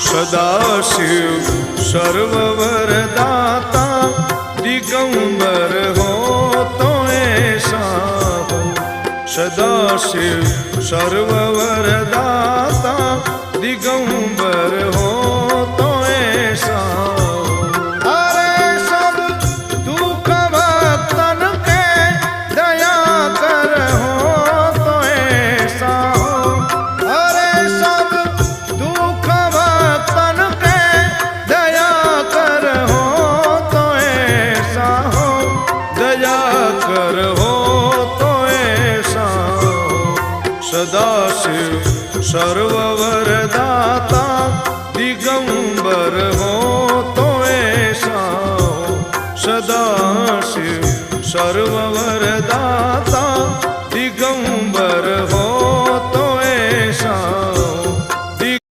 सदाशिव सर्ववरदाता दिगंबर हो तो ऐसा हो। सदाशिव सर्ववरदाता दिगंबर हो तो ऐसा हो। अरे सब दुख भक्तन के दया कर हो तो ऐसा हो। अरे सब दुख भक्तन के दया कर हो तो ऐसा हो। दया कर हो तो ऐसा हो। सदाशिव सर्ववरदाता दिगंबर हो तो ऐसा हो। सदाशिव सर्ववरदाता